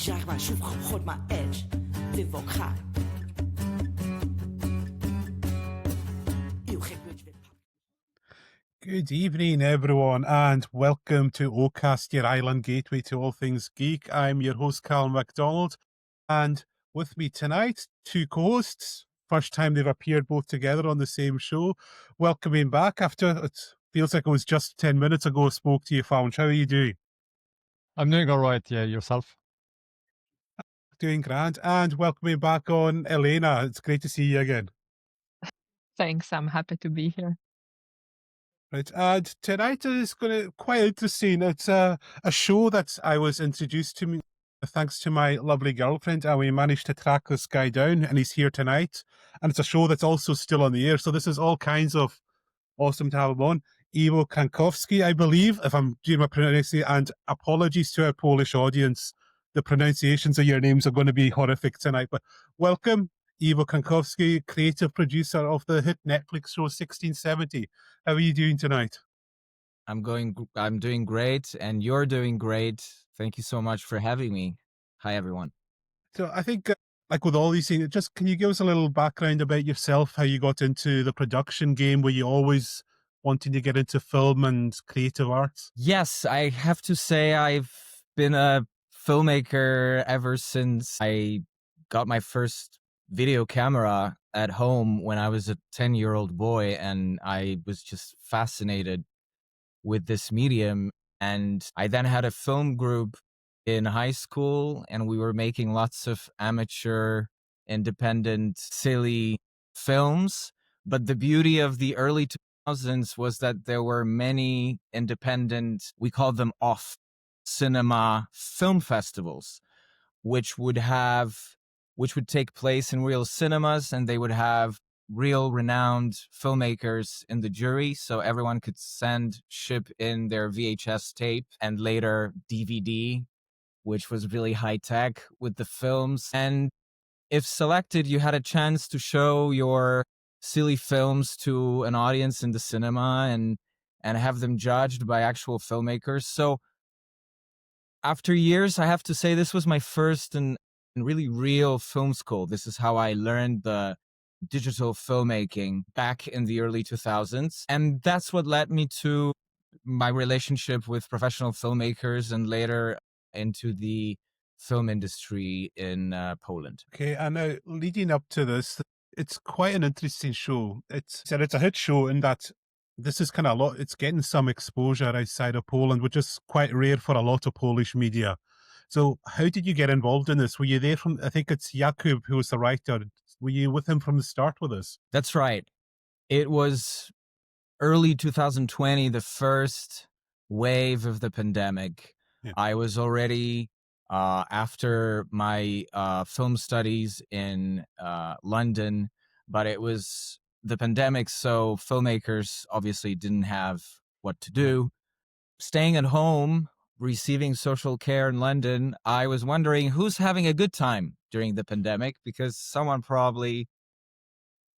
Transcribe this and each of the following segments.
j'arrive à j'ouvre hold my edge de vocal. Good evening, everyone, and welcome to Ohcast, your island gateway to all things geek. I'm your host, Cal MacDonald, and with me tonight, two co-hosts. First time they've appeared both together on the same show. Welcoming back after, it feels like it was just 10 minutes ago I spoke to you, Fañch. How are you doing? I'm doing all right, yeah, yourself? Doing grand. And welcoming back on Alena. It's great to see you again. Thanks, I'm happy to be here. Right, and tonight is going to quite interesting. It's a show that I was introduced to me thanks to my lovely girlfriend, and we managed to track this guy down, and he's here tonight. And it's a show that's also still on the air, so this is all kinds of awesome to have him on. Iwo Kankowski, I believe, if I'm doing my pronunciation, and apologies to our Polish audience. The pronunciations of your names are going to be horrific tonight, but welcome. Iwo Kankowski, creative producer of the hit Netflix show 1670. How are you doing tonight? I'm doing great, and you're doing great. Thank you so much for having me. Hi, everyone. So I think, like with all these things, just can you give us a little background about yourself, how you got into the production game? Were you always wanting to get into film and creative arts? Yes, I have to say I've been a filmmaker ever since I got my first video camera at home when I was a 10-year-old boy, and I was just fascinated with this medium. And I then had a film group in high school, and we were making lots of amateur, independent, silly films. But the beauty of the early 2000s was that there were many independent, we called them off cinema film festivals, which would take place in real cinemas, and they would have real renowned filmmakers in the jury, so everyone could ship in their VHS tape and later DVD, which was really high tech with the films. And if selected, you had a chance to show your silly films to an audience in the cinema and have them judged by actual filmmakers. So after years, I have to say this was my first and really real film school. This is how I learned the digital filmmaking back in the early 2000s. And that's what led me to my relationship with professional filmmakers and later into the film industry in Poland. Okay, and now leading up to this, it's quite an interesting show. It's a hit show in that this is kind of a lot, it's getting some exposure outside of Poland, which is quite rare for a lot of Polish media. So how did you get involved in this? Were you there from, I think it's Jakub who was the writer. Were you with him from the start with this? That's right. It was early 2020, the first wave of the pandemic. Yeah. I was already, after my film studies in London, but it was the pandemic, so filmmakers obviously didn't have what to do. Staying at home, receiving social care in London, I was wondering who's having a good time during the pandemic, because someone probably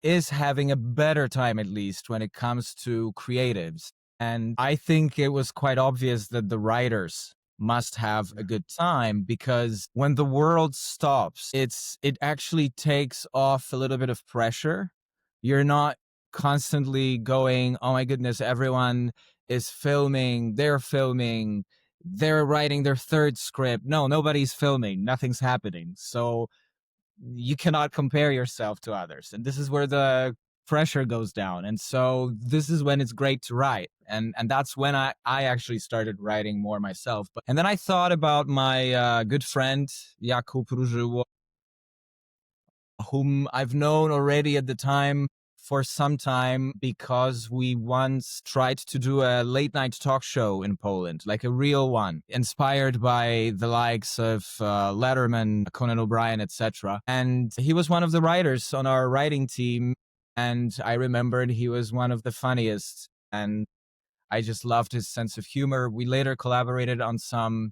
is having a better time, at least when it comes to creatives. And I think it was quite obvious that the writers must have a good time, because when the world stops, it actually takes off a little bit of pressure. You're not constantly going, oh my goodness, everyone is filming, they're writing their third script. No, nobody's filming, nothing's happening. So you cannot compare yourself to others. And this is where the pressure goes down. And so this is when it's great to write. And that's when I actually started writing more myself. And then I thought about my good friend, Jakub Różyło, whom I've known already at the time for some time, because we once tried to do a late night talk show in Poland, like a real one, inspired by the likes of Letterman, Conan O'Brien, etc. And he was one of the writers on our writing team. And I remembered he was one of the funniest. And I just loved his sense of humor. We later collaborated on some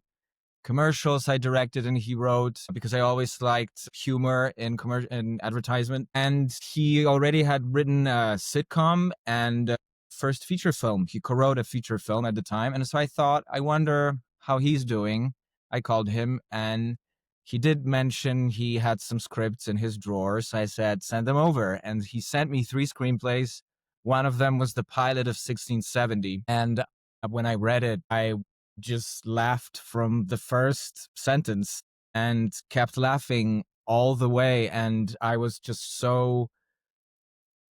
commercials I directed and he wrote, because I always liked humor in advertisement. And he already had written a sitcom and first feature film. He co-wrote a feature film at the time. And so I thought, I wonder how he's doing. I called him and he did mention he had some scripts in his drawers. I said, send them over. And he sent me 3 screenplays. One of them was the pilot of 1670. And when I read it, I just laughed from the first sentence and kept laughing all the way. And I was just so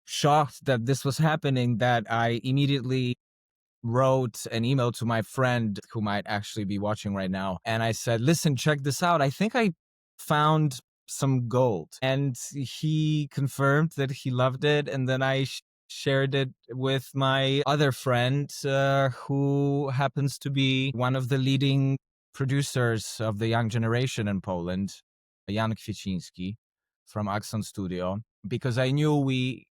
shocked that this was happening that I immediately wrote an email to my friend who might actually be watching right now. And I said, listen, check this out. I think I found some gold. And he confirmed that he loved it. And then I shared it with my other friend, who happens to be one of the leading producers of the young generation in Poland, Jan Kwieciński from Axon Studio, because I knew we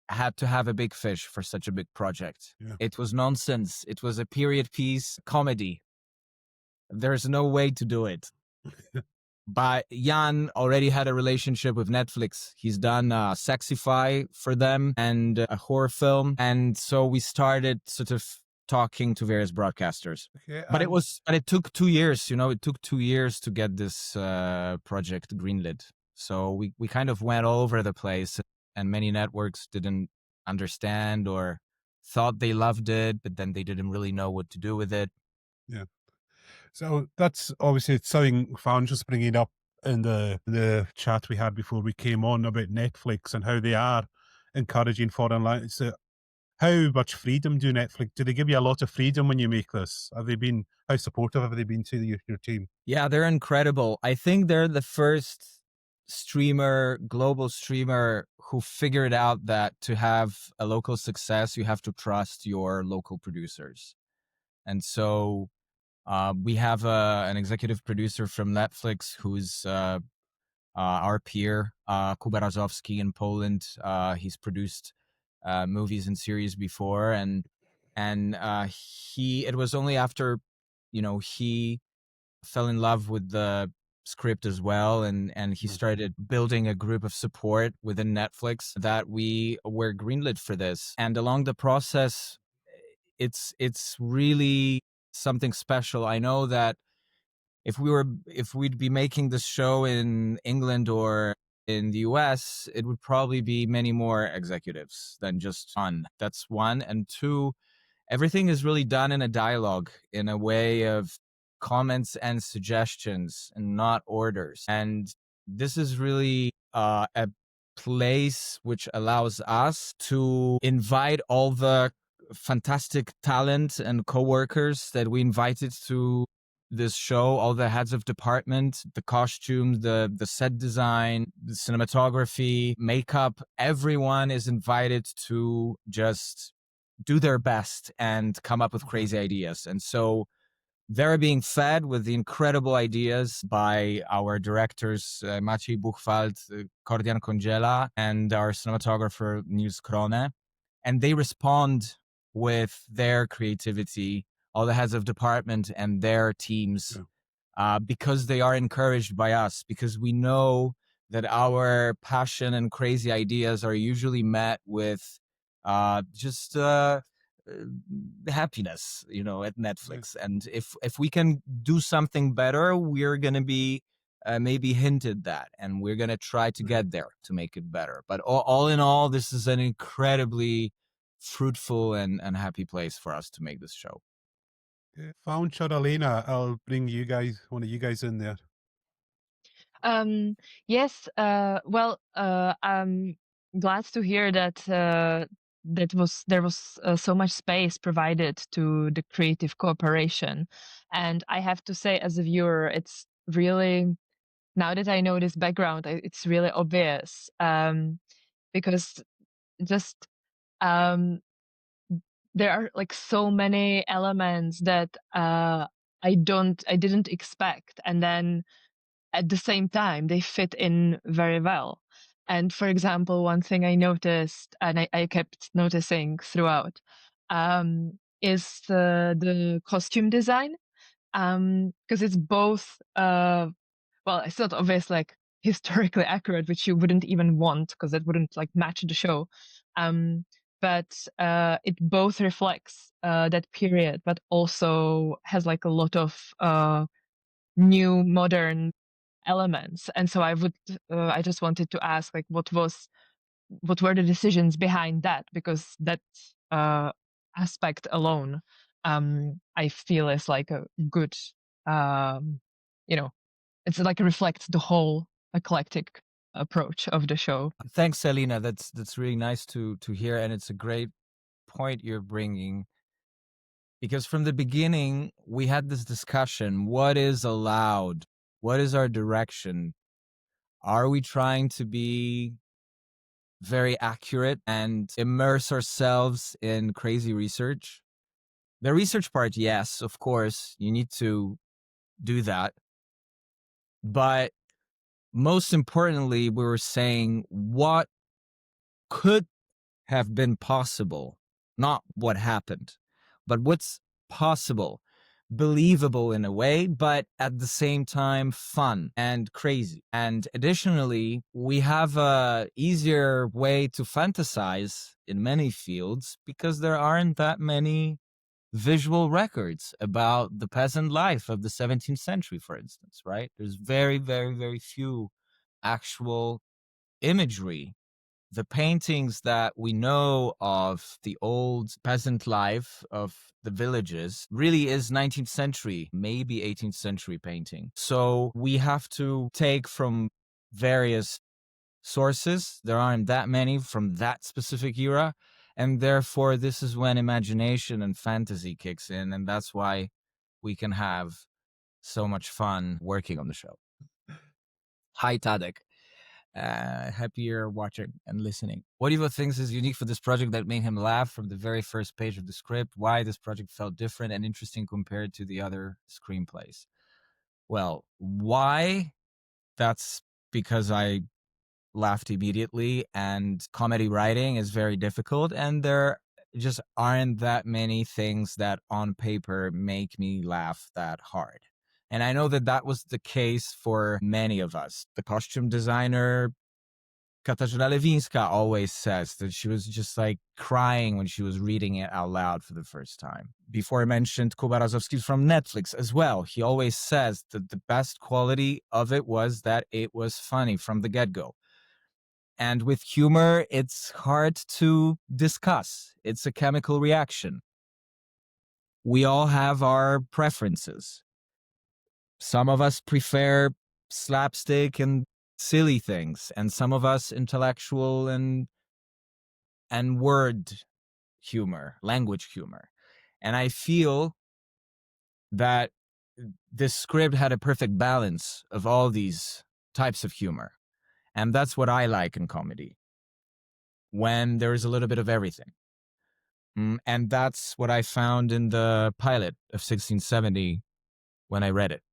had to have a big fish for such a big project. Yeah. It was nonsense. It was a period piece comedy. There's no way to do it. But Jan already had a relationship with Netflix. He's done Sexify for them and a horror film. And so we started sort of talking to various broadcasters. Okay, But it took 2 years, it took 2 years to get this project greenlit. So we kind of went all over the place, and many networks didn't understand or thought they loved it, but then they didn't really know what to do with it. Yeah. So that's obviously something Fañch was bringing up in the chat we had before we came on about Netflix and how they are encouraging foreign language. So how much freedom do Netflix? Do they give you a lot of freedom when you make this? How supportive have they been to your team? Yeah, they're incredible. I think they're the first global streamer who figured out that to have a local success, you have to trust your local producers. And so we have an executive producer from Netflix who's our peer, Kuba Razowski in Poland. He's produced movies and series before, and it was only after he fell in love with the script as well, and he started building a group of support within Netflix that we were greenlit for this. And along the process, it's really something special. I know that if we'd be making this show in England or in the US, it would probably be many more executives than just one. That's one. And two, everything is really done in a dialogue, in a way of comments and suggestions and not orders. And this is really a place which allows us to invite all the fantastic talent and coworkers that we invited to this show, all the heads of department, the costumes, the set design, the cinematography, makeup. Everyone is invited to just do their best and come up with crazy ideas. And so they're being fed with the incredible ideas by our directors, Maciej Buchwald, Kordian Kądziela, and our cinematographer, Nils Krone. And they respond with their creativity, all the heads of department and their teams, because they are encouraged by us, because we know that our passion and crazy ideas are usually met with just happiness, at Netflix. And if we can do something better, we're going to be maybe hinted that, and we're going to try to get there to make it better. But all in all, this is an incredibly fruitful and happy place for us to make this show. Fañch or Alena, I'll bring one of you guys in there. Yes. Well, I'm glad to hear that there was so much space provided to the creative cooperation. And I have to say, as a viewer, it's really, now that I know this background, it's really obvious, because just there are like so many elements that I didn't expect, and then at the same time they fit in very well. And for example, one thing I noticed, and I kept noticing throughout, is the costume design, because it's both well, it's not obvious like historically accurate, which you wouldn't even want because it wouldn't like match the show, but it both reflects that period, but also has like a lot of new modern elements. And so I just wanted to ask, like, what were the decisions behind that? Because that aspect alone, I feel is like a good, it's like it reflects the whole eclectic approach of the show. Thanks, Alena. That's really nice to hear, and it's a great point you're bringing, because from the beginning we had this discussion: what is allowed? What is our direction? Are we trying to be very accurate and immerse ourselves in crazy research? The research part, yes, of course, you need to do that. But most importantly, we were saying what could have been possible, not what happened, but what's possible, believable in a way, but at the same time fun and crazy. And additionally, we have a easier way to fantasize in many fields because there aren't that many visual records about the peasant life of the 17th century, for instance, right? There's very, very, very few actual imagery. The paintings that we know of the old peasant life of the villages really is 19th century, maybe 18th century painting. So we have to take from various sources. There aren't that many from that specific era. And therefore, this is when imagination and fantasy kicks in. And that's why we can have so much fun working on the show. Hi, Tadek. Happy you're watching and listening. What Ivo thinks is unique for this project that made him laugh from the very first page of the script? Why this project felt different and interesting compared to the other screenplays? Well, why? That's because I laughed immediately, and comedy writing is very difficult, and there just aren't that many things that on paper make me laugh that hard. And I know that that was the case for many of us. The costume designer, Katarzyna Lewińska, always says that she was just like crying when she was reading it out loud for the first time. Before I mentioned Kuba Razowski from Netflix as well. He always says that the best quality of it was that it was funny from the get-go. And with humor, it's hard to discuss. It's a chemical reaction. We all have our preferences. Some of us prefer slapstick and silly things, and some of us intellectual and word humor, language humor. And I feel that this script had a perfect balance of all these types of humor. And that's what I like in comedy, when there is a little bit of everything. And that's what I found in the pilot of 1670 when I read it.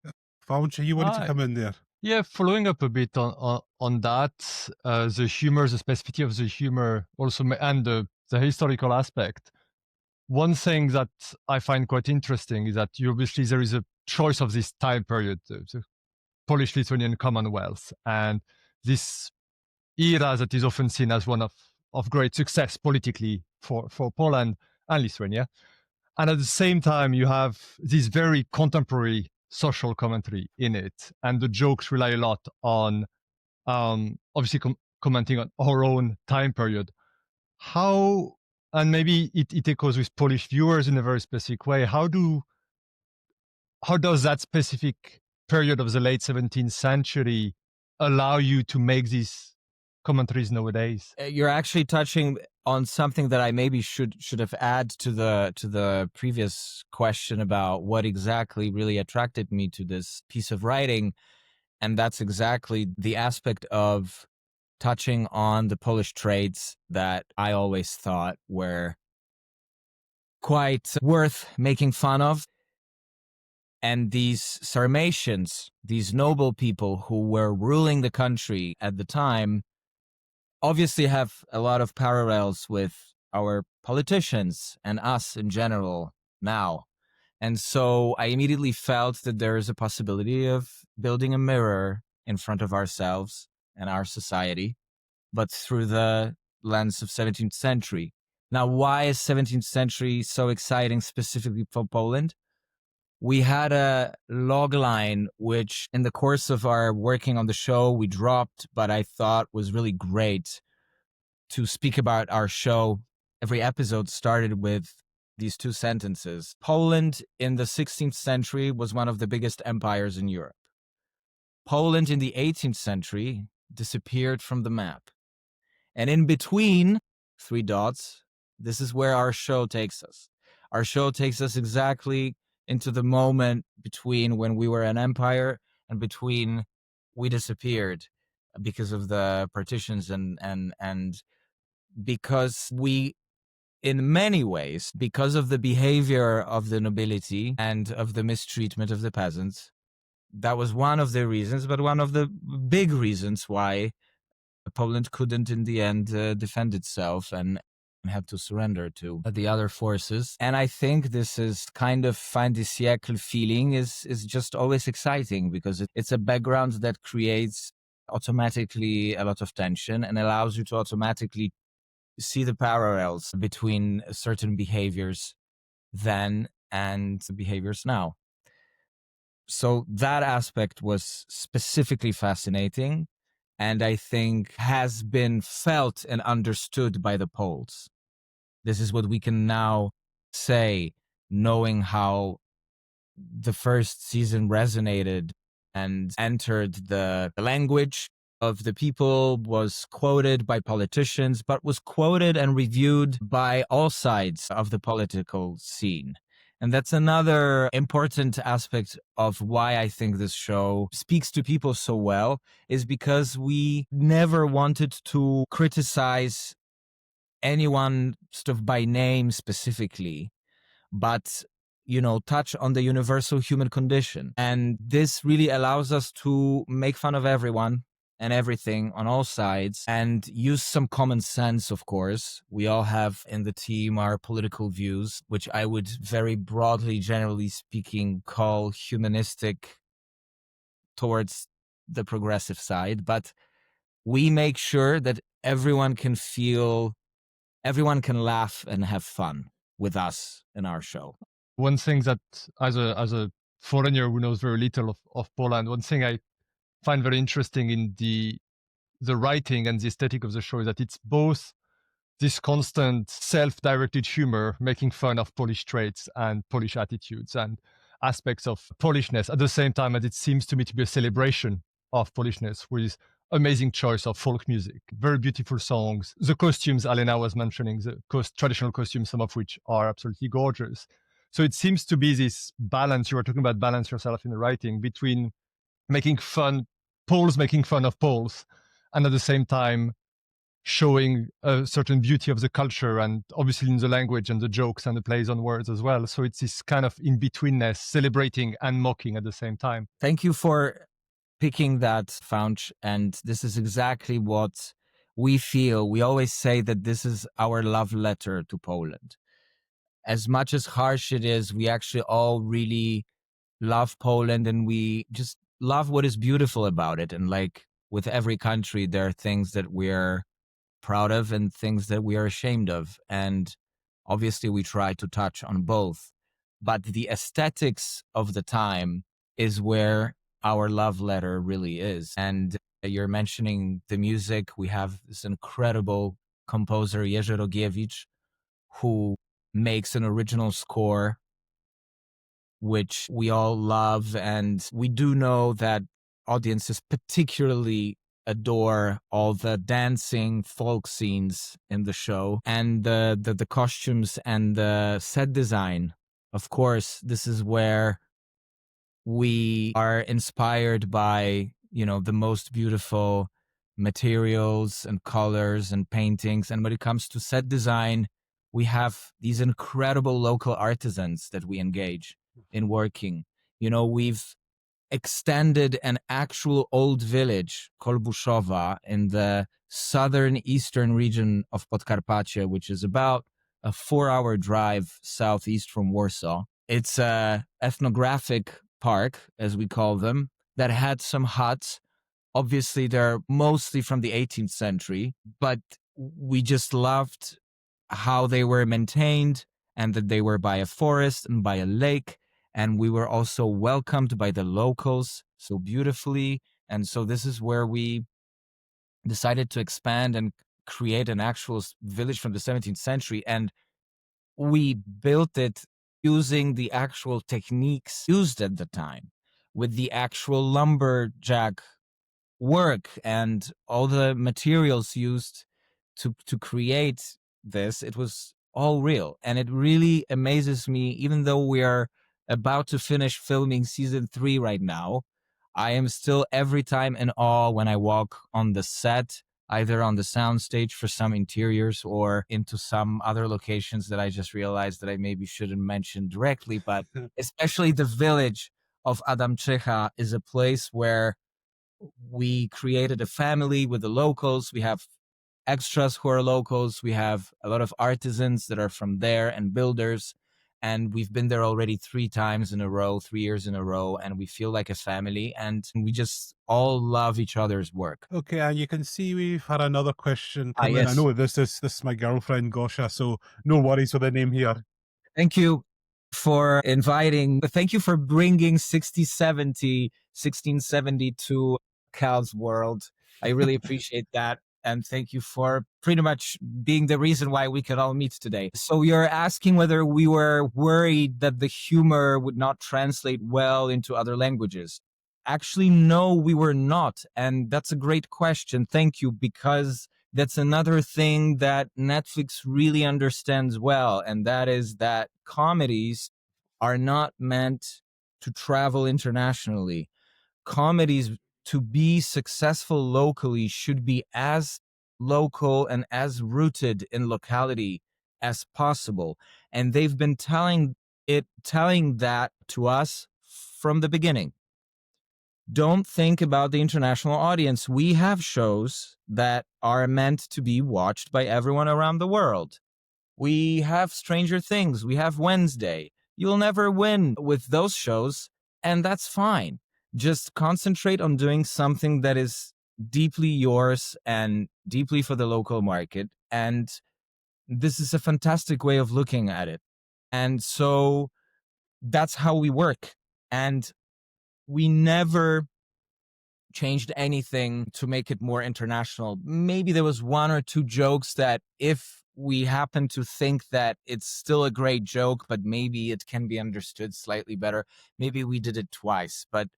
Fañch, you wanted to come in there. Yeah, following up a bit on that, the humor, the specificity of the humor also, and the historical aspect. One thing that I find quite interesting is that obviously there is a choice of this time period, the Polish-Lithuanian Commonwealth, and this era that is often seen as one of great success politically for Poland and Lithuania. And at the same time, you have this very contemporary social commentary in it. And the jokes rely a lot on, obviously, commenting on our own time period. How, and maybe it echoes with Polish viewers in a very specific way, how does that specific period of the late 17th century allow you to make these commentaries nowadays? You're actually touching on something that I maybe should have added to the previous question about what exactly really attracted me to this piece of writing, and that's exactly the aspect of touching on the Polish traits that I always thought were quite worth making fun of. And these Sarmatians, these noble people who were ruling the country at the time, obviously have a lot of parallels with our politicians and us in general now. And so I immediately felt that there is a possibility of building a mirror in front of ourselves and our society, but through the lens of 17th century. Now, why is 17th century so exciting specifically for Poland? we had a log line, which in the course of our working on the show, we dropped, but I thought was really great to speak about our show. Every episode started with these two sentences. Poland in the 16th century was one of the biggest empires in Europe. Poland in the 18th century disappeared from the map. And in between, 3 dots, this is where our show takes us. Our show takes us exactly into the moment between when we were an empire and between we disappeared because of the partitions and because we, in many ways, because of the behavior of the nobility and of the mistreatment of the peasants, that was one of the reasons, but one of the big reasons why Poland couldn't in the end defend itself and had to surrender to the other forces. And I think this is kind of fin de siècle feeling is just always exciting because it's a background that creates automatically a lot of tension and allows you to automatically see the parallels between certain behaviors then and behaviors now. So that aspect was specifically fascinating, and I think has been felt and understood by the Poles. This is what we can now say, knowing how the first season resonated and entered the language of the people, was quoted by politicians, but was quoted and reviewed by all sides of the political scene. And that's another important aspect of why I think this show speaks to people so well, is because we never wanted to criticize anyone sort of by name specifically, but, you know, touch on the universal human condition. And this really allows us to make fun of everyone and everything on all sides and use some common sense, of course. We all have in the team our political views, which I would very broadly, generally speaking, call humanistic towards the progressive side. But we make sure that everyone can laugh and have fun with us in our show. One thing that, as a foreigner who knows very little of Poland, one thing I find very interesting in the writing and the aesthetic of the show is that it's both this constant self-directed humor, making fun of Polish traits and Polish attitudes and aspects of Polishness, at the same time as it seems to me to be a celebration of Polishness with amazing choice of folk music, very beautiful songs. The costumes Alena was mentioning, the traditional costumes, some of which are absolutely gorgeous. So it seems to be this balance, you were talking about balance yourself in the writing, between making fun, Poles making fun of Poles, and at the same time showing a certain beauty of the culture and obviously in the language and the jokes and the plays on words as well. So it's this kind of in-betweenness, celebrating and mocking at the same time. Thank you for picking that, Fañch. And this is exactly what we feel. We always say that this is our love letter to Poland. As much as harsh it is, we actually all really love Poland and we just love what is beautiful about it. And like with every country, there are things that we're proud of and things that we are ashamed of. And obviously we try to touch on both. But the aesthetics of the time is where our love letter really is. And you're mentioning the music. We have this incredible composer, Jerzy Rogiewicz, who makes an original score, which we all love. And we do know that audiences particularly adore all the dancing folk scenes in the show and the costumes and the set design. Of course, this is where we are inspired by, you know, the most beautiful materials and colors and paintings. And when it comes to set design, we have these incredible local artisans that we engage in working. You know, we've extended an actual old village, Kolbuszowa, in the southern eastern region of Podkarpacie, which is about a 4-hour drive southeast from Warsaw. It's a ethnographic park, as we call them, that had some huts. Obviously, they're mostly from the 18th century, but we just loved how they were maintained and that they were by a forest and by a lake. And we were also welcomed by the locals so beautifully. And so this is where we decided to expand and create an actual village from the 17th century. And we built it using the actual techniques used at the time, with the actual lumberjack work and all the materials used to create this. It was all real. And it really amazes me, even though we are about to finish filming season 3 right now, I am still every time in awe when I walk on the set, either on the soundstage for some interiors or into some other locations that I just realized that I maybe shouldn't mention directly. But especially the village of Adamczycha is a place where we created a family with the locals. We have extras who are locals. We have a lot of artisans that are from there and builders. And we've been there already 3 times in a row, 3 years in a row. And we feel like a family, and we just all love each other's work. Okay, and you can see we've had another question come in. I Yes. know this is my girlfriend, Gosha, so no worries with the name here. Thank you for inviting. Thank you for bringing 1670 to Cal's world. I really appreciate that. And thank you for pretty much being the reason why we could all meet today. So you're asking whether we were worried that the humor would not translate well into other languages. Actually, no, we were not. And that's a great question. Thank you, because that's another thing that Netflix really understands well. And that is that comedies are not meant to travel internationally. Comedies, to be successful locally, should be as local and as rooted in locality as possible. And they've been telling that to us from the beginning. Don't think about the international audience. We have shows that are meant to be watched by everyone around the world. We have Stranger Things. We have Wednesday. You'll never win with those shows, and that's fine. Just concentrate on doing something that is deeply yours and deeply for the local market. And this is a fantastic way of looking at it. And so that's how we work. And we never changed anything to make it more international. Maybe there was 1 or 2 jokes that, if we happen to think that it's still a great joke, but maybe it can be understood slightly better, maybe we did it twice. But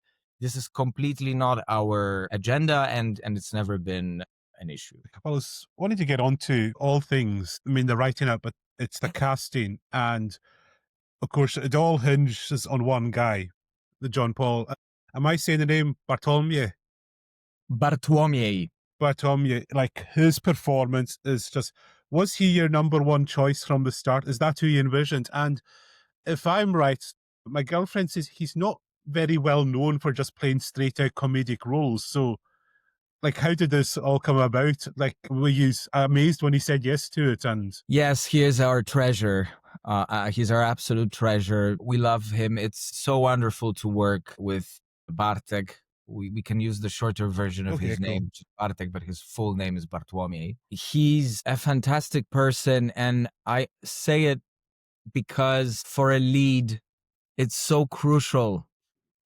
this is completely not our agenda, and it's never been an issue. I was wanting to get on to all things. I mean, the writing up, but it's the casting. And of course, it all hinges on one guy, the John Paul. Am I saying the name Bartolomeu? Bartłomiej. Bartolomeu, like his performance is just, was he your number 1 choice from the start? Is that who you envisioned? And if I'm right, my girlfriend says he's not very well known for just playing straight out comedic roles. So, like, how did this all come about? Like, were you amazed when he said yes to it? And yes, he is our treasure. He's our absolute treasure. We love him. It's so wonderful to work with Bartek. We can use the shorter version of his name, Bartek, but his full name is Bartłomiej. He's a fantastic person, and I say it because for a lead, it's so crucial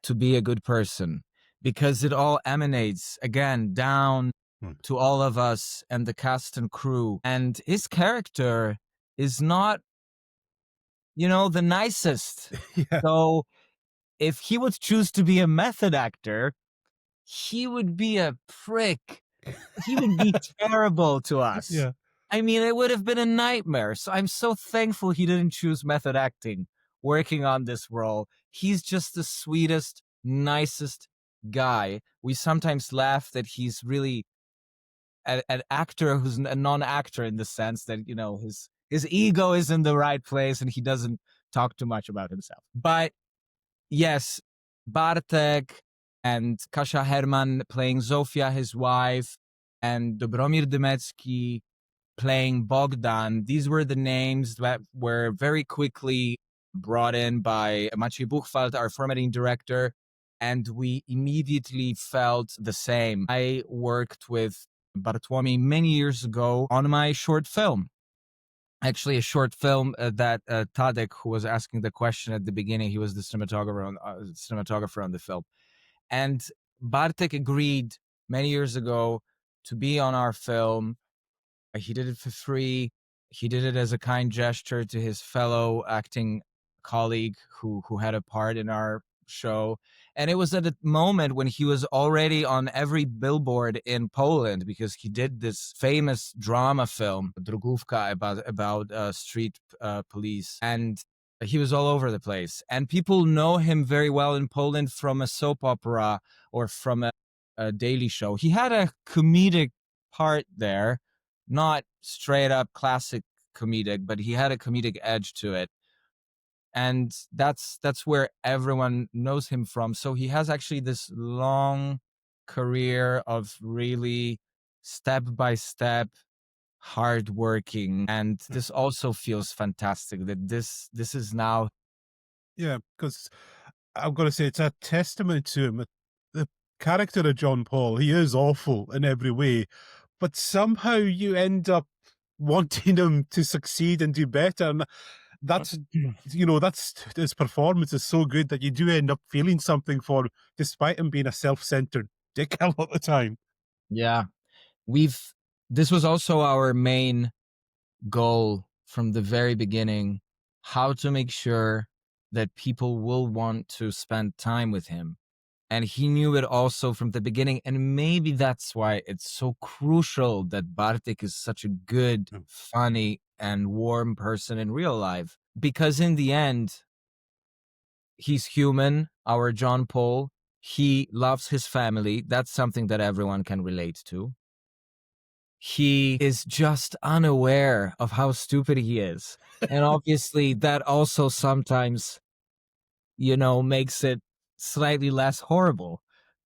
to be a good person, because it all emanates, again, down to all of us and the cast and crew. And his character is not, the nicest. yeah. So if he would choose to be a method actor, he would be a prick. He would be terrible to us. Yeah. I mean, it would have been a nightmare. So I'm so thankful he didn't choose method acting working on this role. He's just the sweetest, nicest guy. We sometimes laugh that he's really an actor who's a non-actor, in the sense that, his ego is in the right place and he doesn't talk too much about himself. But yes, Bartek and Kasia Herman playing Zofia, his wife, and Dobromir Dymecki playing Bogdan. These were the names that were very quickly brought in by Maciej Buchwald, our formatting director, and we immediately felt the same. I worked with Bartłomiej many years ago on my short film. actually a short film that Tadek, who was asking the question at the beginning, he was the cinematographer on the film. And Bartek agreed many years ago to be on our film. He did it for free. He did it as a kind gesture to his fellow acting colleague who had a part in our show. And it was at a moment when he was already on every billboard in Poland, because he did this famous drama film, Drogówka, about street police. And he was all over the place. And people know him very well in Poland from a soap opera or from a daily show. He had a comedic part there, not straight up classic comedic, but he had a comedic edge to it. And that's where everyone knows him from. So he has actually this long career of really step by step hard working, and this also feels fantastic that this is now. Yeah, because I'm going to say it's a testament to him. The character of John Paul, he is awful in every way, but somehow you end up wanting him to succeed and do better. And that's, that's his performance is so good that you do end up feeling something for him, despite him being a self-centered dick a lot of the time. Yeah, this was also our main goal from the very beginning, how to make sure that people will want to spend time with him. And he knew it also from the beginning. And maybe that's why it's so crucial that Bartek is such a good, funny, and warm person in real life. Because in the end, he's human, our John Paul. He loves his family. That's something that everyone can relate to. He is just unaware of how stupid he is. And obviously that also sometimes, makes it slightly less horrible.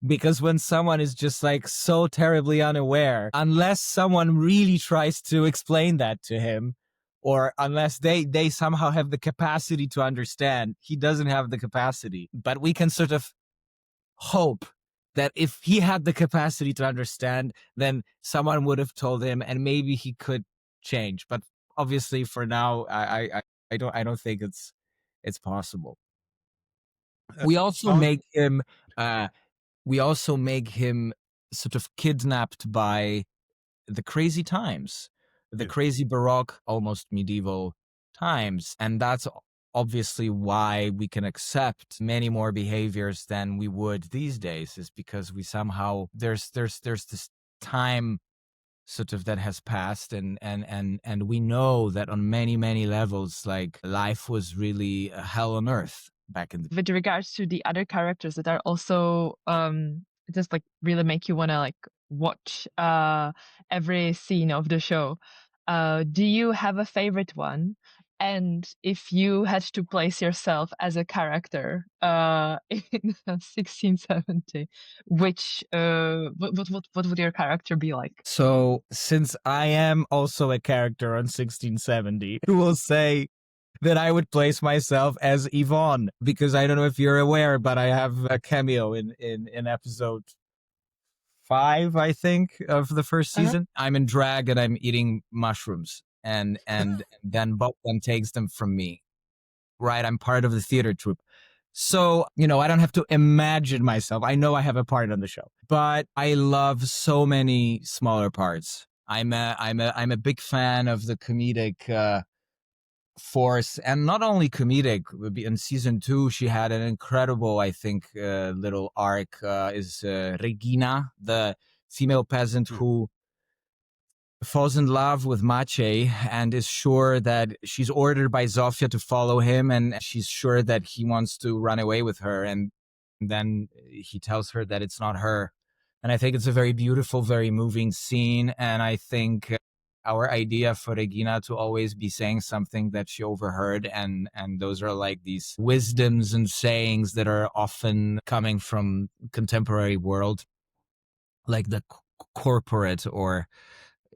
Because when someone is just like so terribly unaware, unless someone really tries to explain that to him, or unless they somehow have the capacity to understand, he doesn't have the capacity. But we can sort of hope that if he had the capacity to understand, then someone would have told him, and maybe he could change. But obviously, for now, I don't think it's possible. We also make him sort of kidnapped by the crazy times, the crazy Baroque, almost medieval times, and that's obviously why we can accept many more behaviors than we would these days, is because we somehow there's this time sort of that has passed, and we know that on many levels, like, life was really hell on earth back in the. With regards to the other characters that are also just like really make you want to like watch every scene of the show, do you have a favorite one? And if you had to place yourself as a character in 1670, which what would your character be like? So, since I am also a character on 1670, I will say that I would place myself as Yvonne, because I don't know if you're aware, but I have a cameo in episode 5, I think, of the first season. I'm in drag and I'm eating mushrooms, and then Bogdan takes them from me. Right, I'm part of the theater troupe. So, I don't have to imagine myself. I know I have a part on the show, but I love so many smaller parts. I'm a big fan of the comedic force, and not only comedic. In season 2, she had an incredible, I think, little arc. Is Regina, the female peasant who falls in love with Maciej and is sure that she's ordered by Zofia to follow him, and she's sure that he wants to run away with her, and then he tells her that it's not her. And I think it's a very beautiful, very moving scene, and I think our idea for Regina to always be saying something that she overheard, and those are like these wisdoms and sayings that are often coming from contemporary world, like the corporate, or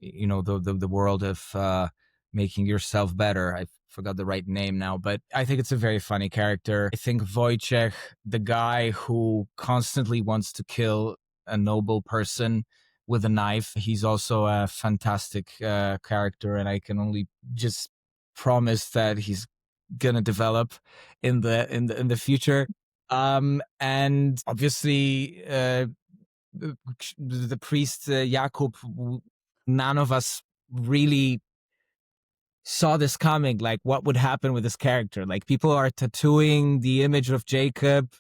the world of making yourself better. I forgot the right name now, but I think it's a very funny character. I think Wojciech, the guy who constantly wants to kill a noble person with a knife, he's also a fantastic character, and I can only just promise that he's gonna develop in the future. And obviously, the priest Jakub, none of us really saw this coming. Like, what would happen with this character? Like, people are tattooing the image of Jacob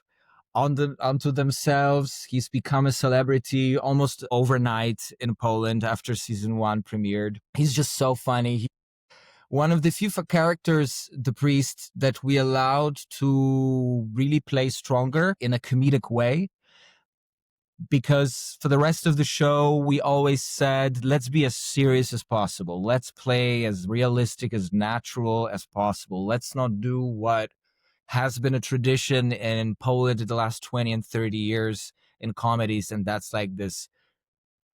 onto themselves. He's become a celebrity almost overnight in Poland after season 1 premiered. He's just so funny. One of the few characters, the priest, that we allowed to really play stronger in a comedic way. Because for the rest of the show, we always said, let's be as serious as possible. Let's play as realistic, as natural as possible. Let's not do what has been a tradition in Poland in the last 20 and 30 years in comedies. And that's like this,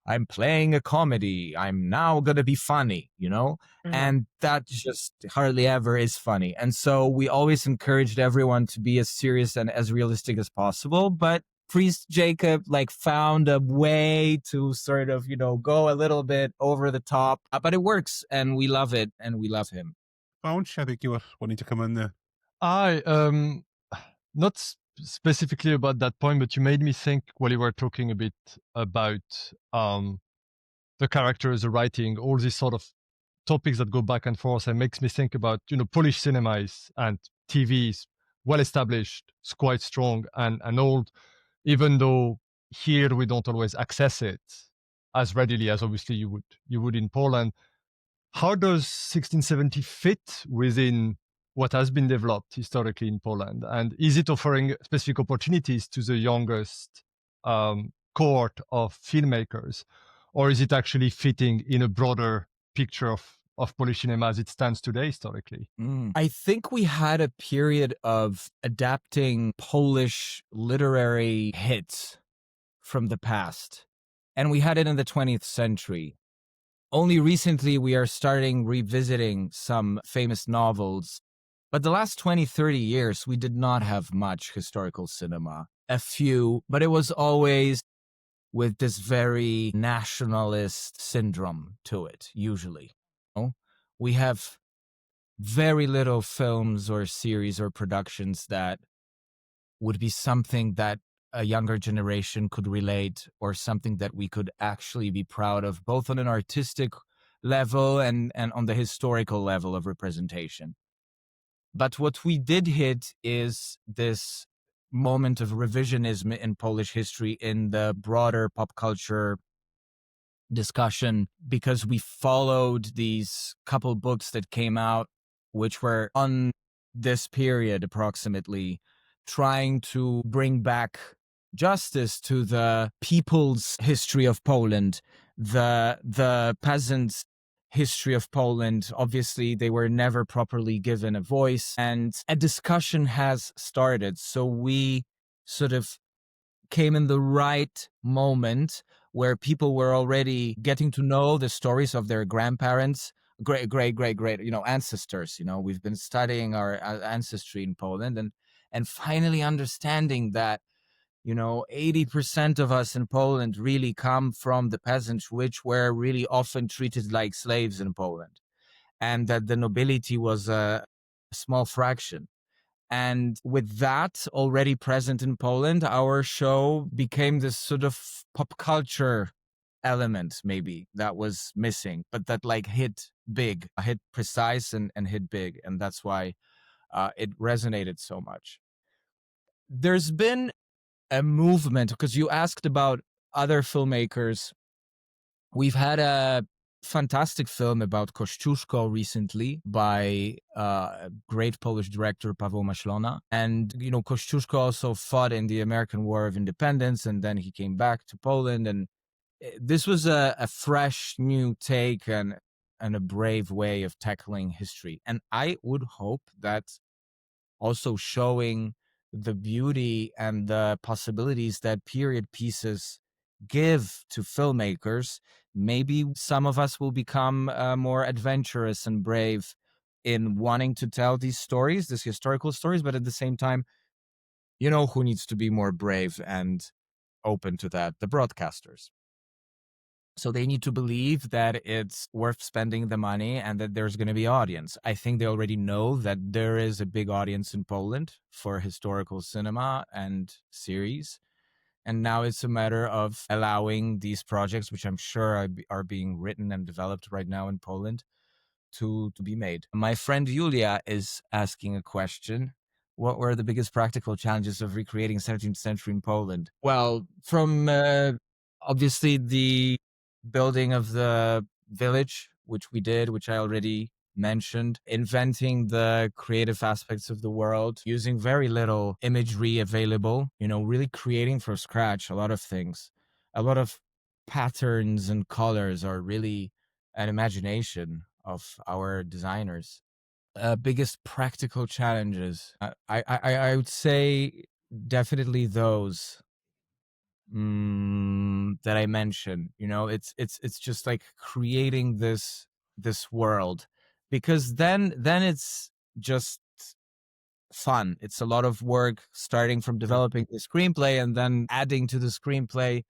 I'm playing a comedy, I'm now going to be funny, you know? Mhm. And that just hardly ever is funny. And so we always encouraged everyone to be as serious and as realistic as possible. But Priest Jacob like found a way to sort of, go a little bit over the top, but it works and we love it and we love him. Fañch, I think you were wanting to come in there. Not specifically about that point, but you made me think while you were talking a bit about the characters, the writing, all these sort of topics that go back and forth, and makes me think about, Polish cinemas and TVs, well established, quite strong and old, even though here we don't always access it as readily as obviously you would in Poland. How does 1670 fit within what has been developed historically in Poland? And is it offering specific opportunities to the youngest cohort of filmmakers? Or is it actually fitting in a broader picture of Polish cinema as it stands today historically? I think we had a period of adapting Polish literary hits from the past, and we had it in the 20th century. Only recently we are starting revisiting some famous novels, but the last 20, 30 years we did not have much historical cinema. A few, but it was always with this very nationalist syndrome to it, usually. We have very little films or series or productions that would be something that a younger generation could relate, or something that we could actually be proud of, both on an artistic level and on the historical level of representation. But what we did hit is this moment of revisionism in Polish history in the broader pop culture discussion, because we followed these couple books that came out, which were on this period approximately, trying to bring back justice to the people's history of Poland, the peasants' history of Poland. Obviously, they were never properly given a voice, and a discussion has started. So we sort of came in the right moment where people were already getting to know the stories of their grandparents, great, ancestors. We've been studying our ancestry in Poland and finally understanding that, 80% of us in Poland really come from the peasants, which were really often treated like slaves in Poland, and that the nobility was a small fraction. And with that already present in Poland, our show became this sort of pop culture element, maybe, that was missing, but that hit big, hit precise and hit big. And that's why it resonated so much. There's been a movement, because you asked about other filmmakers. We've had a fantastic film about Kościuszko recently by a great Polish director, Paweł Maślona. And, Kościuszko also fought in the American War of Independence, and then he came back to Poland. And this was a fresh new take and a brave way of tackling history. And I would hope that also showing the beauty and the possibilities that period pieces give to filmmakers, maybe some of us will become more adventurous and brave in wanting to tell these stories, these historical stories. But at the same time, who needs to be more brave and open to that? The broadcasters. So they need to believe that it's worth spending the money and that there's going to be audience. I think they already know that there is a big audience in Poland for historical cinema and series. And now it's a matter of allowing these projects, which I'm sure are being written and developed right now in Poland, to be made. My friend Julia is asking a question. What were the biggest practical challenges of recreating 17th century in Poland? Well, from obviously the building of the village, which we did, which I already mentioned, inventing the creative aspects of the world, using very little imagery available, really creating from scratch a lot of things. A lot of patterns and colors are really an imagination of our designers. Biggest practical challenges, I would say definitely those that I mentioned. It's just like creating this world, because then it's just fun. It's a lot of work, starting from developing the screenplay and then adding to the screenplay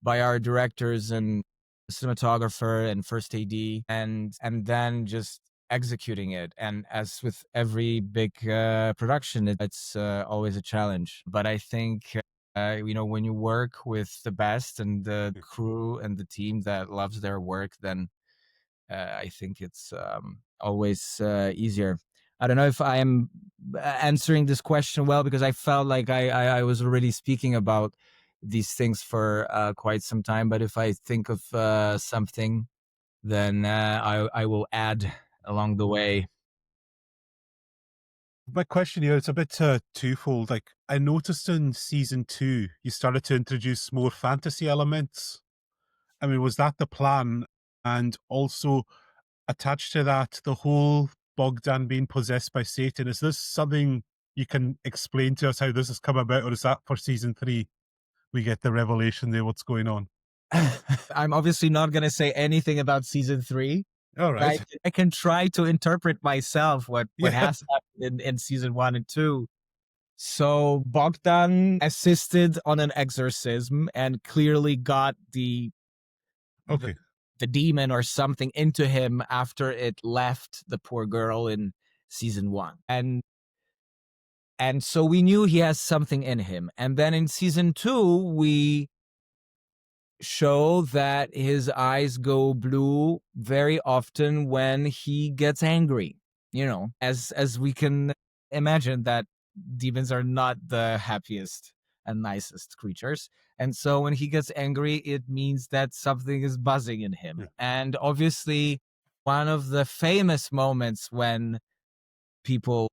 by our directors and cinematographer and first AD, and then just executing it. And as with every big production, it's always a challenge. But I think when you work with the best and the crew and the team that loves their work, then I think it's always easier. I don't know if I am answering this question well, because I felt like I was already speaking about these things for quite some time. But if I think of something, then I will add along the way. My question here is a bit twofold. Like, I noticed in season 2, you started to introduce more fantasy elements. I mean, was that the plan? And also, attached to that, the whole Bogdan being possessed by Satan. Is this something you can explain to us how this has come about, or is that for season 3? We get the revelation there, what's going on. I'm obviously not going to say anything about season 3. All right. I can try to interpret myself what has happened in season 1 and 2. So Bogdan assisted on an exorcism and clearly got the demon or something into him after it left the poor girl in season 1. And so we knew he has something in him. And then in season 2, we show that his eyes go blue very often when he gets angry. As we can imagine, that demons are not the happiest and nicest creatures. And so when he gets angry, it means that something is buzzing in him. Yeah. And obviously, one of the famous moments when people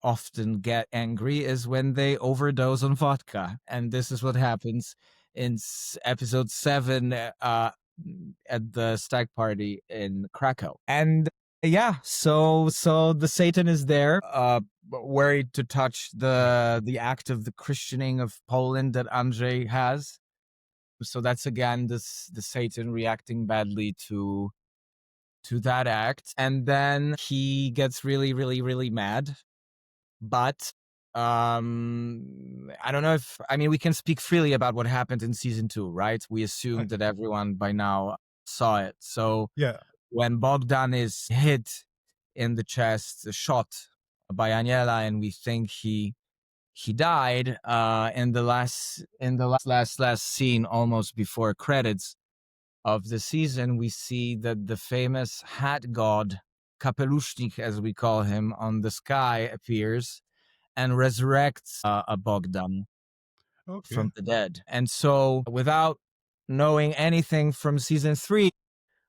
often get angry is when they overdose on vodka. And this is what happens in episode 7 at the stag party in Krakow. And yeah, so the Satan is there, worried to touch the act of the Christianing of Poland that Andrzej has. So that's again the Satan reacting badly to that act, and then he gets really, really, really mad. But I don't know we can speak freely about what happened in season 2, right? We assumed that everyone by now saw it. So yeah, when Bogdan is hit in the chest, shot by Aniela, and we think he died, in the last scene, almost before credits of the season, we see that the famous hat god, Kapelusznik, as we call him, on the sky appears and resurrects a Bogdan from the dead. And so, without knowing anything from season 3,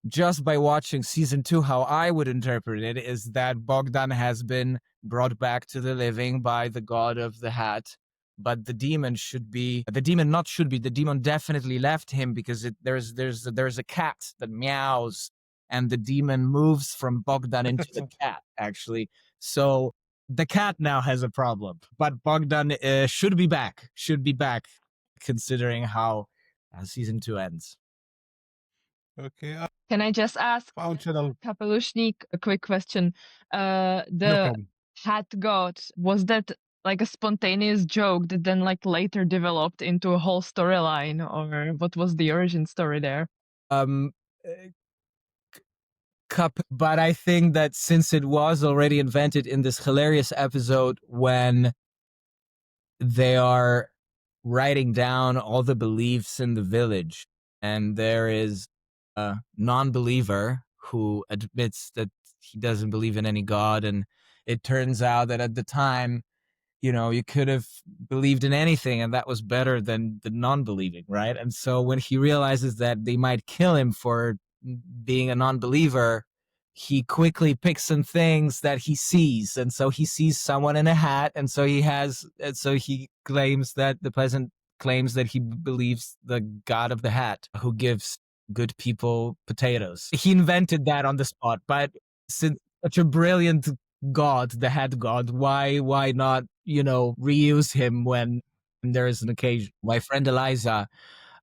just by watching season 2, how I would interpret it is that Bogdan has been brought back to the living by the god of the hat. But the demon definitely left him, because there's a cat that meows, and the demon moves from Bogdan into the cat, actually. So the cat now has a problem, but Bogdan should be back, considering how season 2 ends. Okay. Can I just ask Kapelusznik a quick question? No The problem. hat god, was that like a spontaneous joke that then like later developed into a whole storyline, or what was the origin story there? cup, but I think that since it was already invented in this hilarious episode when they are writing down all the beliefs in the village, and there is a non-believer who admits that he doesn't believe in any god, and it turns out that at the time, you could have believed in anything, and that was better than the non-believing, right? And so when he realizes that they might kill him for being a non-believer, he quickly picks some things that he sees. And so he sees someone in a hat, and so he claims that the peasant claims that he believes the god of the hat who gives good people potatoes. He invented that on the spot, but since such a brilliant god, the hat god, why not reuse him when there is an occasion? My friend Eliza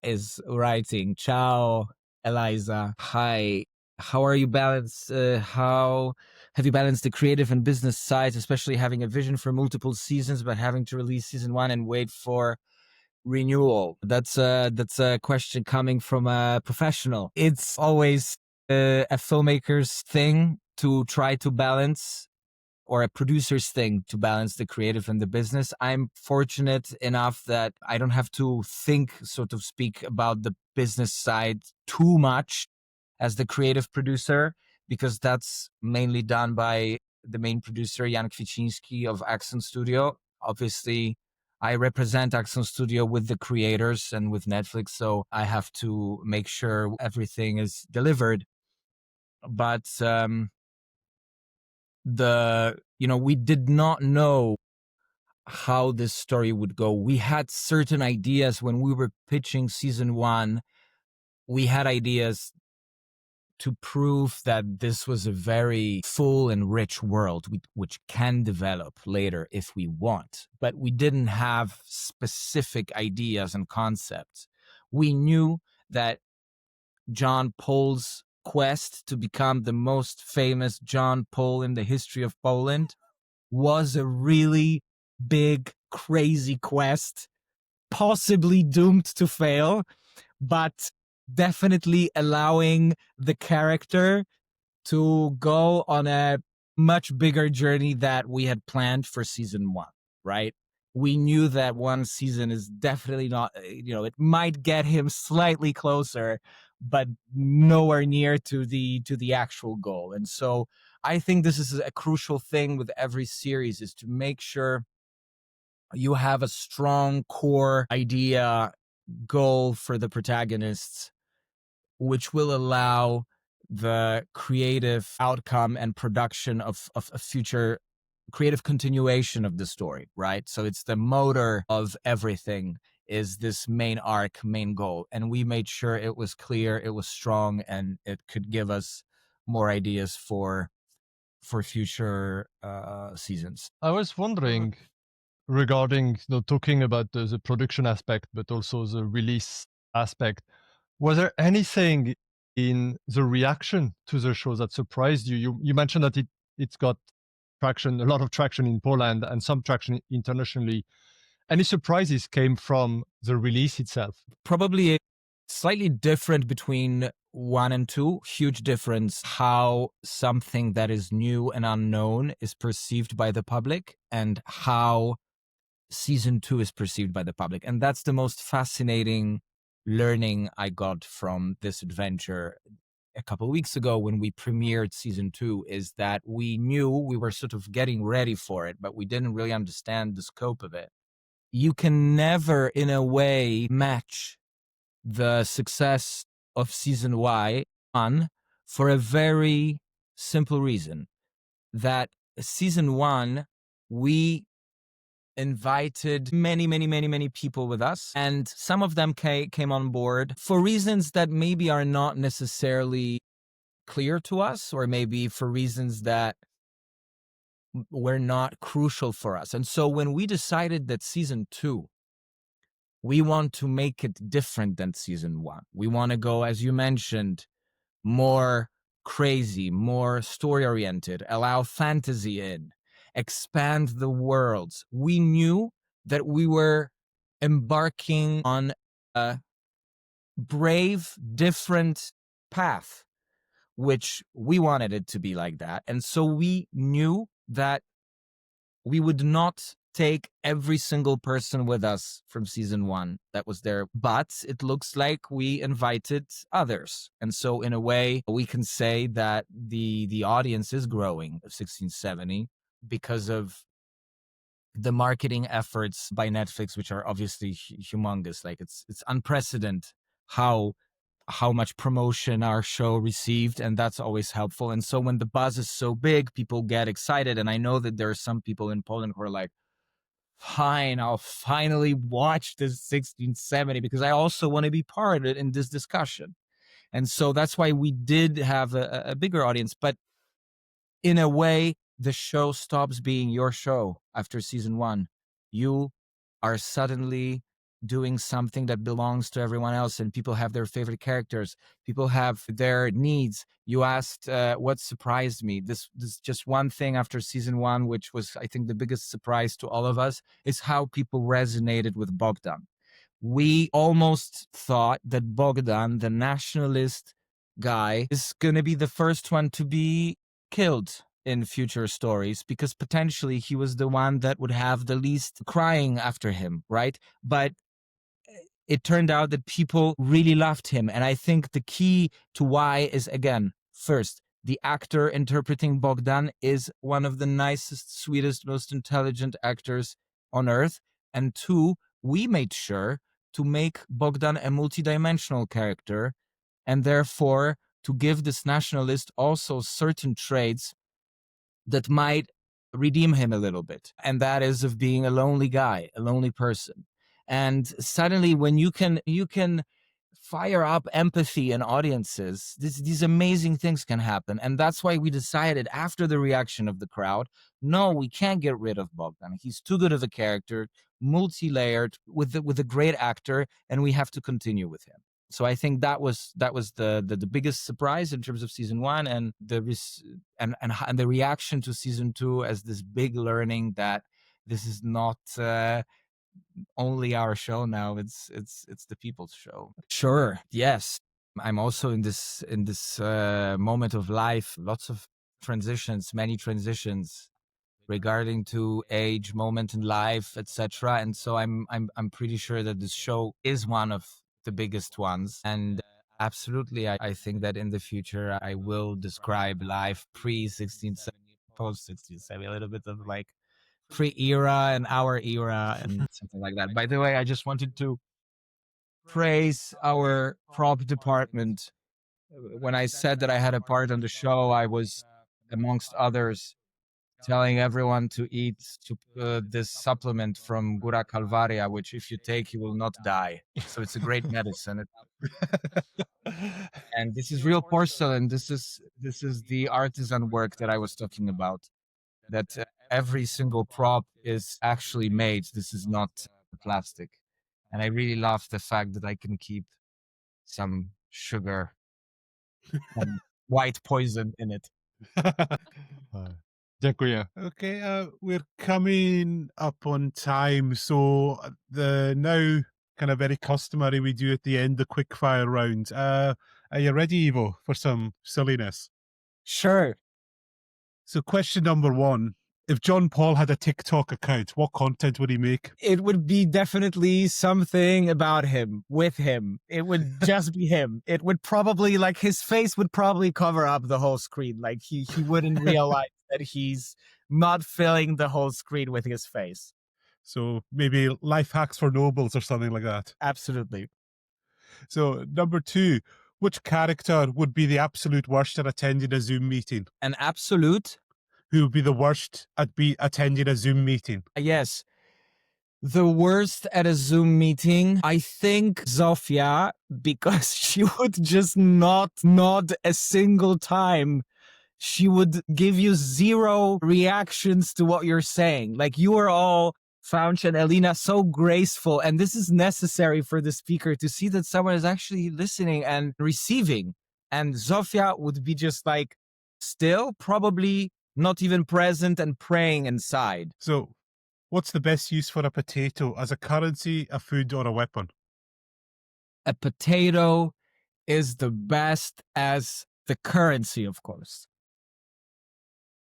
is writing, ciao Eliza, hi, how are you balanced, how have you balanced the creative and business sides, especially having a vision for multiple seasons but having to release season 1 and wait for renewal? That's a question coming from a professional. It's always a filmmaker's thing to try to balance, or a producer's thing to balance the creative and the business. I'm fortunate enough that I don't have to think, so to speak, about the business side too much as the creative producer, because that's mainly done by the main producer, Jan Kwieciński of Axon Studio. Obviously, I represent Axon Studio with the creators and with Netflix, so I have to make sure everything is delivered. But we did not know how this story would go. We had certain ideas when we were pitching season 1. We had ideas to prove that this was a very full and rich world which can develop later if we want. But we didn't have specific ideas and concepts. We knew that John Paul's quest to become the most famous John Paul in the history of Poland was a really big, crazy quest, possibly doomed to fail, but definitely allowing the character to go on a much bigger journey that we had planned for season 1, right? We knew that one season is definitely not, it might get him slightly closer, but nowhere near to the actual goal. And so I think this is a crucial thing with every series, is to make sure you have a strong core idea, goal for the protagonists, which will allow the creative outcome and production of a future creative continuation of the story, right? So it's the motor of everything, is this main arc, main goal. And we made sure it was clear, it was strong, and it could give us more ideas for future seasons. I was wondering, regarding talking about the production aspect, but also the release aspect, was there anything in the reaction to the show that surprised you? You mentioned that it's got traction, a lot of traction in Poland and some traction internationally. Any surprises came from the release itself? Probably slightly different between 1 and 2. Huge difference how something that is new and unknown is perceived by the public, and how season 2 is perceived by the public. And that's the most fascinating learning I got from this adventure a couple of weeks ago when we premiered season 2, is that we knew we were sort of getting ready for it, but we didn't really understand the scope of it. You can never, in a way, match the success of season 1 for a very simple reason, that season 1, we invited many people with us, and some of them came on board for reasons that maybe are not necessarily clear to us, or maybe for reasons that were not crucial for us. And so when we decided that season 2, we want to make it different than season 1, we want to go, as you mentioned, more crazy, more story-oriented, allow fantasy in, expand the worlds. We knew that we were embarking on a brave, different path, which we wanted it to be like that. And so we knew that we would not take every single person with us from season 1 that was there, but it looks like we invited others. And so in a way, we can say that the audience is growing of 1670 because of the marketing efforts by Netflix, which are obviously humongous. Like it's unprecedented how much promotion our show received, and that's always helpful. And so when the buzz is so big, people get excited. And I know that there are some people in Poland who are like, fine, I'll finally watch this 1670 because I also want to be part of it in this discussion. And so that's why we did have a bigger audience. But in a way, the show stops being your show after season 1. You are suddenly doing something that belongs to everyone else, and people have their favorite characters. People have their needs. You asked what surprised me. This just one thing after season 1, which was, I think, the biggest surprise to all of us, is how people resonated with Bogdan. We almost thought that Bogdan, the nationalist guy, is going to be the first one to be killed in future stories because potentially he was the one that would have the least crying after him, right? But it turned out that people really loved him. And I think the key to why is, again, first, the actor interpreting Bogdan is one of the nicest, sweetest, most intelligent actors on earth. And 2, we made sure to make Bogdan a multidimensional character, and therefore to give this nationalist also certain traits that might redeem him a little bit. And that is of being a lonely guy, a lonely person. And suddenly when you can fire up empathy in audiences, these amazing things can happen. And that's why we decided after the reaction of the crowd, no, we can't get rid of Bogdan. He's too good of a character, multi-layered, with a great actor, and we have to continue with him. So I think that was the biggest surprise in terms of season 1, and the reaction to season 2 as this big learning that this is not only our show now, it's the people's show. Sure, yes. I'm also in this moment of life, lots of transitions, many transitions regarding to age, moment in life, etc. And so I'm pretty sure that this show is one of the biggest ones. And absolutely, I think that in the future I will describe life pre-1670, post-1670, a little bit of like pre-era and our era and something like that. By the way, I just wanted to praise our prop department. When I said that I had a part on the show, I was, amongst others, telling everyone to eat this supplement from Gura Calvaria, which if you take, you will not die. So it's a great medicine. And this is real porcelain. This is the artisan work that I was talking about. That every single prop is actually made. This is not plastic. And I really love the fact that I can keep some sugar and white poison in it. Dziękuję. Okay, we're coming up on time, so the now kind of very customary we do at the end the quickfire round. Are you ready, Ivo, for some silliness? Sure. So question number 1. If John Paul had a TikTok account, what content would he make? It would be definitely something about him, with him. It would just be him. It would probably, like, his face would probably cover up the whole screen. Like, he wouldn't realize that he's not filling the whole screen with his face. So maybe life hacks for nobles or something like that. Absolutely. So number 2, which character would be the absolute worst at attending a Zoom meeting? An absolute? Who would be the worst at attending a Zoom meeting? Yes. The worst at a Zoom meeting, I think Zofia, because she would just not nod a single time. She would give you zero reactions to what you're saying. Like, you are all, Fañch and Alena, so graceful. And this is necessary for the speaker to see that someone is actually listening and receiving. And Zofia would be just like, still probably not even present and praying inside. So what's the best use for a potato, as a currency, a food, or a weapon? A potato is the best as the currency, of course.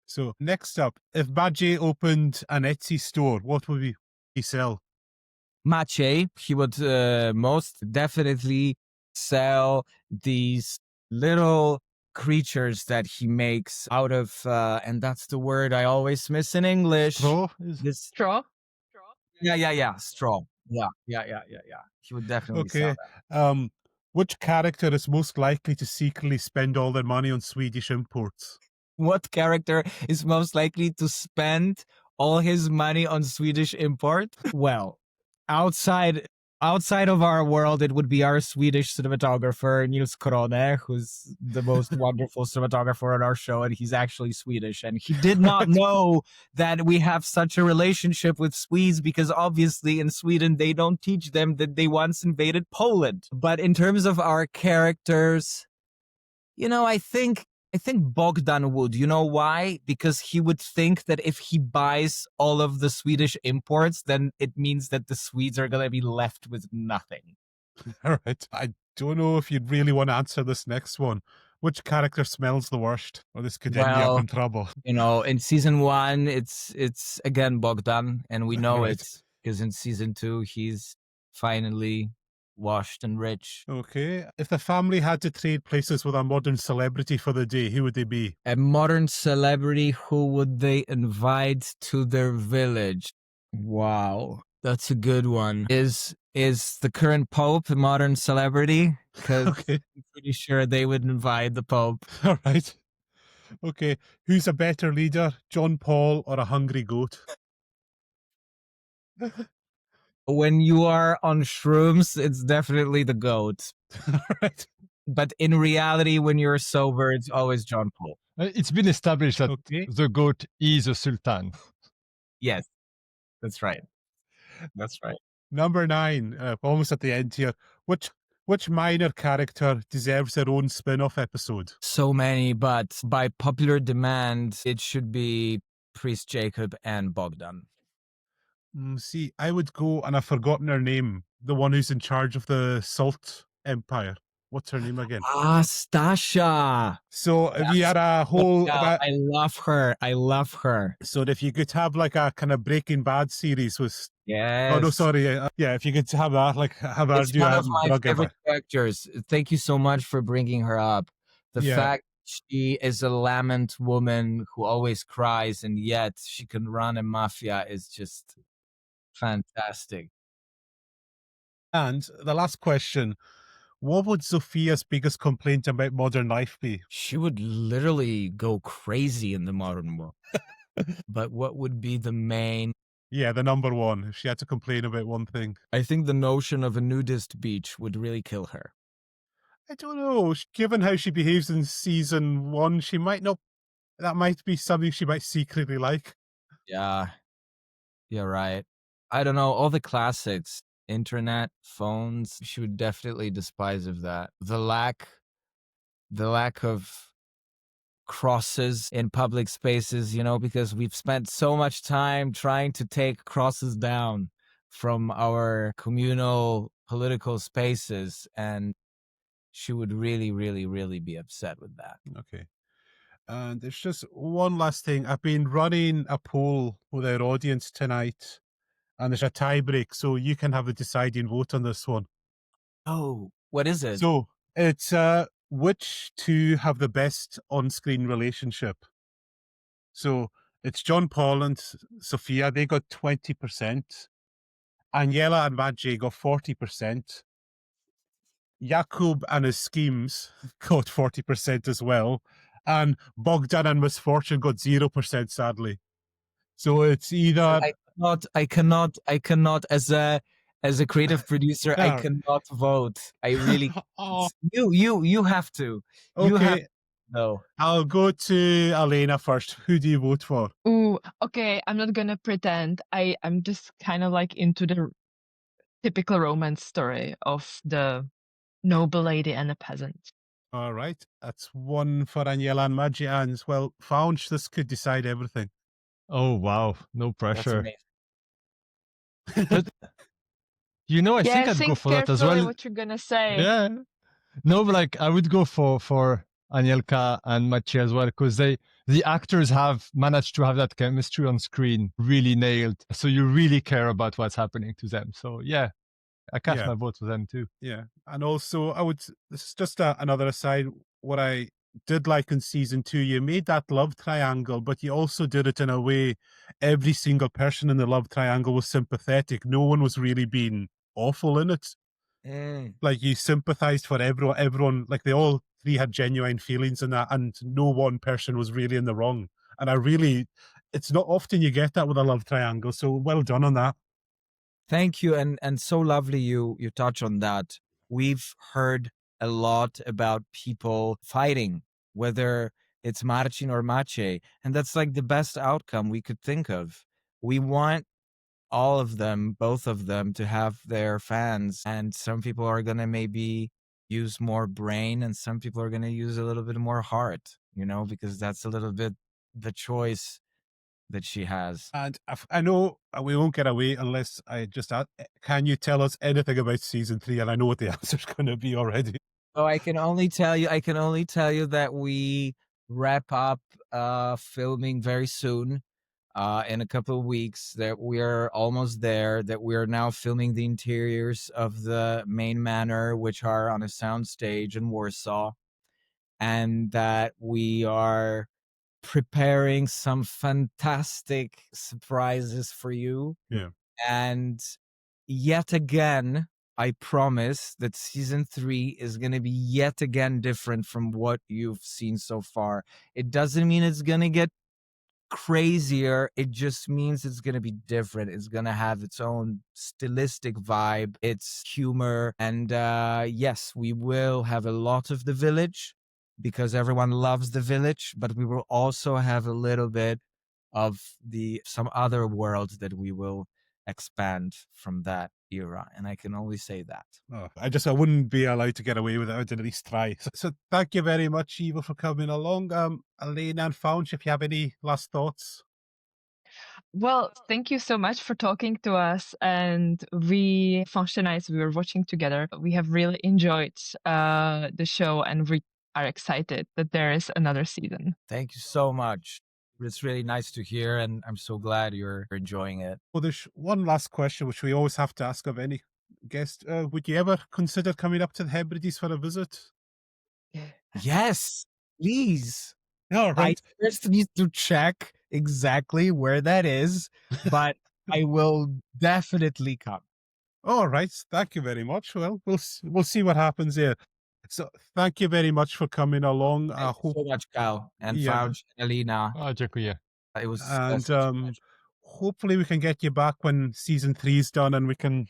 So next up, if Badgie opened an Etsy store, what would he sell? Maciej, he would most definitely sell these little creatures that he makes out of, and that's the word I always miss in English. Straw? This, Straw? yeah, straw. Yeah. He would definitely sell Okay. that. Which character is most likely to secretly spend all their money on Swedish imports? What character is most likely to spend all his money on Swedish import? Well, outside of our world, it would be our Swedish cinematographer Nils Krone, who's the most wonderful cinematographer on our show, and he's actually Swedish. And he did not know that we have such a relationship with Swedes because obviously in Sweden they don't teach them that they once invaded Poland. But in terms of our characters, I think Bogdan would. You know why? Because he would think that if he buys all of the Swedish imports, then it means that the Swedes are going to be left with nothing. All right. I don't know if you'd really want to answer this next one. Which character smells the worst? Or this could end you up in trouble. In season 1, it's again Bogdan, and we know Right. it because in season 2, he's finally washed and rich. Okay. If the family had to trade places with a modern celebrity for the day, who would they be? A modern celebrity, who would they invite to their village? Wow, that's a good one. Is the current Pope a modern celebrity? Because Okay. I'm pretty sure they would invite the Pope. All right. Okay. Who's a better leader, John Paul or a hungry goat? When you are on shrooms, it's definitely the goat. All right. But in reality, when you're sober, it's always John Paul. It's been established that Okay. the goat is a sultan. Yes, that's right. That's right. Number 9, almost at the end here. Which minor character deserves their own spin-off episode? So many, but by popular demand, it should be Priest Jacob and Bogdan. See, I would go, and I've forgotten her name, the one who's in charge of the Salt Empire. What's her name again? Stasha. So if you had a whole... Yeah, I love her. So if you could have like a kind of Breaking Bad series with... Yes. Oh, no, sorry. Yeah, if you could have that, like have her It's do one a of my drug favorite empire. characters. Thank you so much for bringing her up. The Yeah. fact she is a lament woman who always cries, and yet she can run a mafia is just fantastic. And the last question, what would Sophia's biggest complaint about modern life be? She would literally go crazy in the modern world. But what would be the main? Yeah, the number one, if she had to complain about one thing. I think the notion of a nudist beach would really kill her. I don't know. Given how she behaves in season 1, she might not... That might be something she might secretly like. Yeah, you're right. I don't know, all the classics, internet, phones, she would definitely despise of that. The lack of crosses in public spaces, because we've spent so much time trying to take crosses down from our communal political spaces, and she would really, really, really be upset with that. Okay. And there's just one last thing. I've been running a poll with our audience tonight, and there's a tie break, so you can have the deciding vote on this one. Oh, what is it? So it's which two have the best on-screen relationship? So it's John Paul and Sophia. They got 20%. Aniela and Maciej got 40%. Jakub and his schemes got 40% as well. And Bogdan and Misfortune got 0%, sadly. So it's either... I cannot as a creative producer, I cannot vote. I really... You have to. You Okay. have to. No. I'll go to Alena first. Who do you vote for? Ooh, okay. I'm not gonna pretend. I'm just kind of like into the typical romance story of the noble lady and a peasant. All right. That's one for Aniela and Maciej. And, well, Fañch, this could decide everything. Oh, wow. No pressure. That's But, I think I'd go for that as well. What you're gonna say. Yeah. No, but like I would go for Anielka and Maciej as well, because the actors have managed to have that chemistry on screen really nailed. So you really care about what's happening to them. So yeah, I cast my vote for them too. Yeah. And also, this is just another aside. What I did like in season 2, you made that love triangle, but you also did it in a way every single person in the love triangle was sympathetic. No one was really being awful in it. Like you sympathized for everyone, like they all three had genuine feelings in that, and no one person was really in the wrong. And it's not often you get that with a love triangle. So well done on that. Thank you, and so lovely you touch on that. We've heard a lot about people fighting, whether it's Marcin or Maciej, and that's like the best outcome we could think of. We want all of them, both of them, to have their fans, and some people are gonna maybe use more brain, and some people are gonna use a little bit more heart, because that's a little bit the choice that she has. And I know we won't get away unless I just ask, can you tell us anything about season 3? And I know what the answer's going to be already. Oh, I can only tell you that we wrap up filming very soon, in a couple of weeks, that we are almost there, that we are now filming the interiors of the main manor, which are on a soundstage in Warsaw, and that we are preparing some fantastic surprises for you. Yeah. And yet again, I promise that season 3 is going to be yet again different from what you've seen so far. It doesn't mean it's going to get crazier. It just means it's going to be different. It's going to have its own stylistic vibe, its humor. And yes, we will have a lot of the village because everyone loves the village, but we will also have a little bit of some other worlds that we will expand from that era, and I can only say that. I wouldn't be allowed to get away with it. I did at least try. So thank you very much, Iwo, for coming along. Alena and Fañch, if you have any last thoughts. Well, thank you so much for talking to us. And Fañch and I, we were watching together. We have really enjoyed the show, and we are excited that there is another season. Thank you so much. It's really nice to hear, and I'm so glad you're enjoying it. Well, there's one last question, which we always have to ask of any guest. Would you ever consider coming up to the Hebrides for a visit? Yes, please. All right. I first need to check exactly where that is, but I will definitely come. All right. Thank you very much. Well, we'll see what happens here. So thank you very much for coming along. Thank you so much, Cal, and Fañch and Alena. Dziękuję. It was hopefully we can get you back when season 3 is done, and we can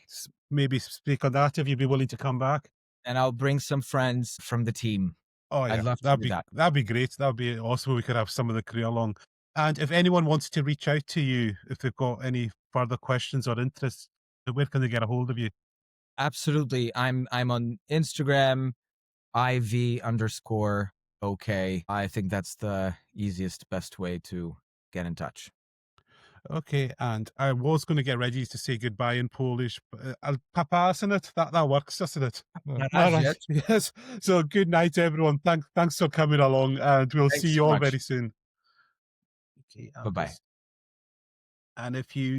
maybe speak on that if you'd be willing to come back. And I'll bring some friends from the team. Oh yeah, I'd love to do that. That'd be great. That'd be awesome. We could have some of the crew along. And if anyone wants to reach out to you, if they've got any further questions or interests, where can they get a hold of you? Absolutely. I'm on Instagram, IV_OK. I think that's the easiest, best way to get in touch. Okay, and I was going to get ready to say goodbye in Polish, but papa, isn't it? That works, doesn't it? Right. Yes. So good night, everyone. Thanks for coming along, and we'll see you all very soon. Okay, Bye-bye. And if you